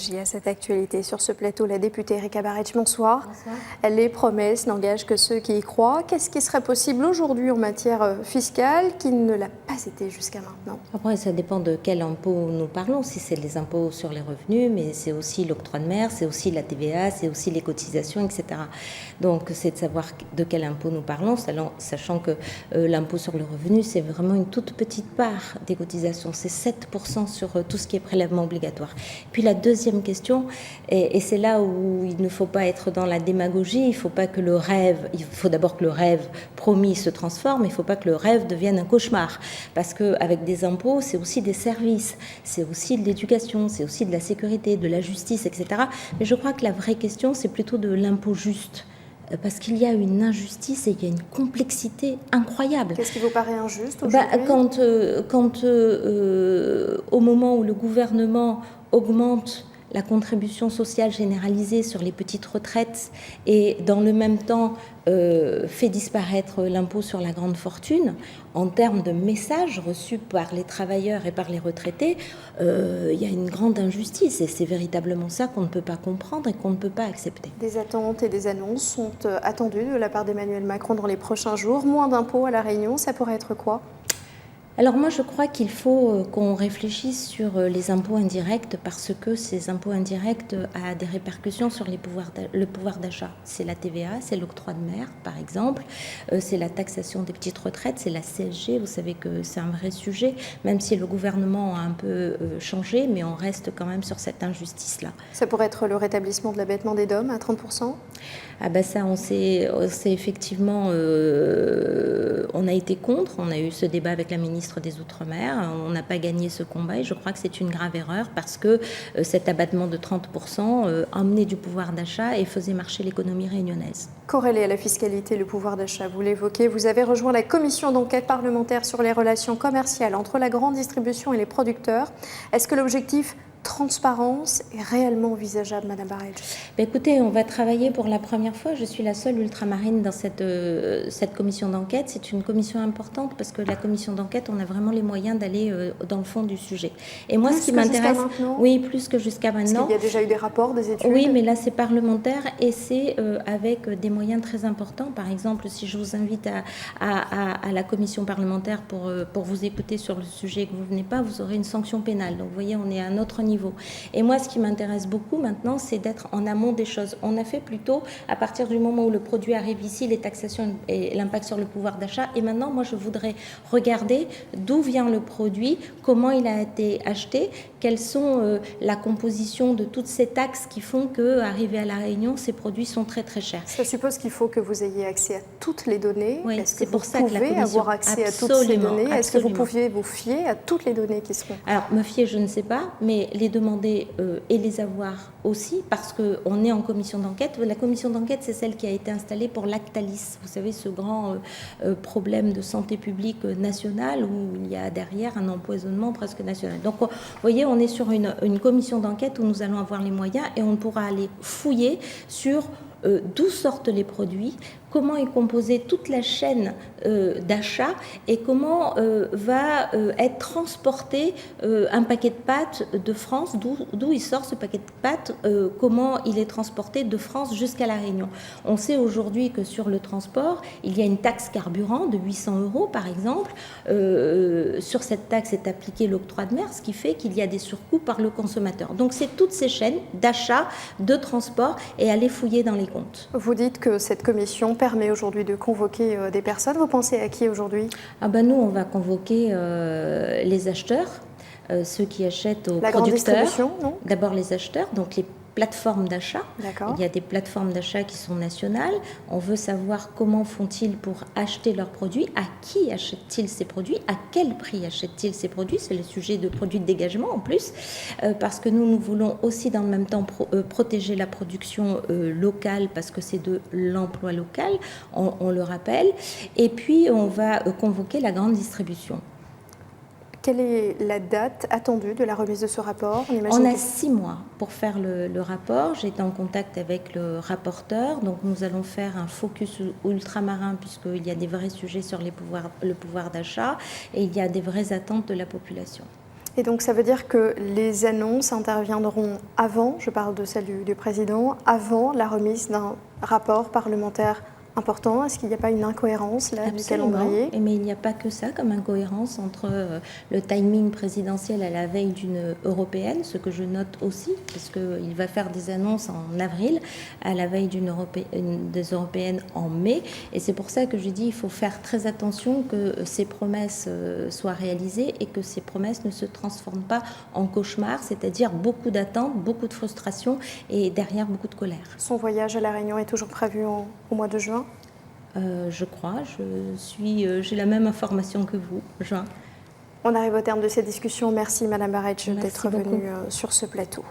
réagit à cette actualité. Sur ce plateau, la députée Erika Barretsch, bonsoir. Bonsoir. Les promesses n'engagent que ceux qui y croient. Qu'est-ce qui serait possible aujourd'hui en matière fiscale qui ne l'a pas été jusqu'à maintenant? Après, ça dépend de quel impôt nous parlons. Si c'est les impôts sur les revenus, mais c'est aussi l'octroi de mer, c'est aussi la TVA, c'est aussi les cotisations, etc. Donc, c'est de savoir de quel impôt nous parlons, sachant que l'impôt sur le revenu, c'est vraiment une toute petite part des cotisations. C'est 7% sur tout ce qui est prélèvement obligatoire. Puis la deuxième question, et c'est là où il ne faut pas être dans la démagogie, il faut d'abord que le rêve promis se transforme, il ne faut pas que le rêve devienne un cauchemar. Parce qu'avec des impôts, c'est aussi des services, c'est aussi de l'éducation, c'est aussi de la sécurité, de la justice, etc. Mais je crois que la vraie question, c'est plutôt de l'impôt juste. Parce qu'il y a une injustice et il y a une complexité incroyable. Qu'est-ce qui vous paraît injuste aujourd'hui? Quand au moment où le gouvernement augmente la contribution sociale généralisée sur les petites retraites et dans le même temps fait disparaître l'impôt sur la grande fortune, en termes de messages reçus par les travailleurs et par les retraités, il y a une grande injustice et c'est véritablement ça qu'on ne peut pas comprendre et qu'on ne peut pas accepter. Des attentes et des annonces sont attendues de la part d'Emmanuel Macron dans les prochains jours. Moins d'impôts à La Réunion, ça pourrait être quoi? Alors moi je crois qu'il faut qu'on réfléchisse sur les impôts indirects parce que ces impôts indirects ont des répercussions sur le pouvoir d'achat. C'est la TVA, c'est l'octroi de mer par exemple, c'est la taxation des petites retraites, c'est la CSG, vous savez que c'est un vrai sujet, même si le gouvernement a un peu changé, mais on reste quand même sur cette injustice-là. Ça pourrait être le rétablissement de l'abattement des DOM à 30%? Ah ben ça, on s'est effectivement, on a été contre, on a eu ce débat avec la ministre des Outre-mer, on n'a pas gagné ce combat et je crois que c'est une grave erreur parce que cet abattement de 30% emmenait du pouvoir d'achat et faisait marcher l'économie réunionnaise. Corrélé à la fiscalité, le pouvoir d'achat, vous l'évoquez, vous avez rejoint la commission d'enquête parlementaire sur les relations commerciales entre la grande distribution et les producteurs. Est-ce que l'objectif transparence est réellement envisageable, Madame Barretsch? Écoutez, on va travailler pour la première fois. Je suis la seule ultramarine dans cette commission d'enquête. C'est une commission importante parce que la commission d'enquête, on a vraiment les moyens d'aller dans le fond du sujet. Et moi, plus ce qui m'intéresse, oui, plus que jusqu'à maintenant. Parce qu'il y a déjà eu des rapports, des études. Oui, mais là, c'est parlementaire et c'est avec des moyens très importants. Par exemple, si je vous invite à la commission parlementaire pour vous écouter sur le sujet que vous venez pas, vous aurez une sanction pénale. Donc, vous voyez, on est à un autre niveau. Et moi, ce qui m'intéresse beaucoup maintenant, c'est d'être en amont des choses. On a fait plutôt, à partir du moment où le produit arrive ici, les taxations et l'impact sur le pouvoir d'achat. Et maintenant, moi, je voudrais regarder d'où vient le produit, comment il a été acheté, quelles sont la composition de toutes ces taxes qui font qu'arrivés à La Réunion, ces produits sont très très chers. Ça suppose qu'il faut que vous ayez accès à toutes les données. Oui, est-ce que vous pouvez avoir accès à toutes ces données? Est-ce que vous pouviez vous fier à toutes les données qui seront? Alors, me fier, je ne sais pas, mais les demander et les avoir aussi, parce qu'on est en commission d'enquête. La commission d'enquête, c'est celle qui a été installée pour Lactalis. Vous savez, ce grand problème de santé publique nationale où il y a derrière un empoisonnement presque national. Donc, vous voyez, on est sur une commission d'enquête où nous allons avoir les moyens et on pourra aller fouiller sur d'où sortent les produits, comment est composée toute la chaîne d'achat et comment va être transporté un paquet de pâtes de France, d'où il sort ce paquet de pâtes, comment il est transporté de France jusqu'à La Réunion. On sait aujourd'hui que sur le transport, il y a une taxe carburant de 800 € par exemple. Sur cette taxe est appliqué l'octroi de mer, ce qui fait qu'il y a des surcoûts par le consommateur. Donc c'est toutes ces chaînes d'achat, de transport et aller fouiller dans les comptes. Vous dites que cette commission permet aujourd'hui de convoquer des personnes. Vous pensez à qui aujourd'hui? Nous, on va convoquer les acheteurs, ceux qui achètent aux producteurs. Grande distribution, non? D'abord les acheteurs, donc les plateformes d'achat. D'accord. Il y a des plateformes d'achat qui sont nationales. On veut savoir comment font-ils pour acheter leurs produits, à qui achètent-ils ces produits, à quel prix achètent-ils ces produits. C'est le sujet de produits de dégagement en plus, parce que nous voulons aussi dans le même temps protéger la production locale, parce que c'est de l'emploi local, on le rappelle. Et puis on va convoquer la grande distribution. Quelle est la date attendue de la remise de ce rapport? On a 6 mois pour faire le rapport. J'ai été en contact avec le rapporteur. Donc nous allons faire un focus ultramarin puisqu'il y a des vrais sujets sur le pouvoir d'achat et il y a des vraies attentes de la population. Et donc ça veut dire que les annonces interviendront avant, je parle de celle du président, avant la remise d'un rapport parlementaire important. Est-ce qu'il n'y a pas une incohérence là du calendrier? Mais il n'y a pas que ça comme incohérence entre le timing présidentiel à la veille d'une européenne, ce que je note aussi, parce qu'il va faire des annonces en avril, à la veille des européennes en mai. Et c'est pour ça que je dis qu'il faut faire très attention que ces promesses soient réalisées et que ces promesses ne se transforment pas en cauchemar, c'est-à-dire beaucoup d'attentes, beaucoup de frustration et derrière beaucoup de colère. Son voyage à La Réunion est toujours prévu au mois de juin? Je crois, j'ai la même information que vous, juin. On arrive au terme de cette discussion. Merci Madame Barej d'être venue sur ce plateau.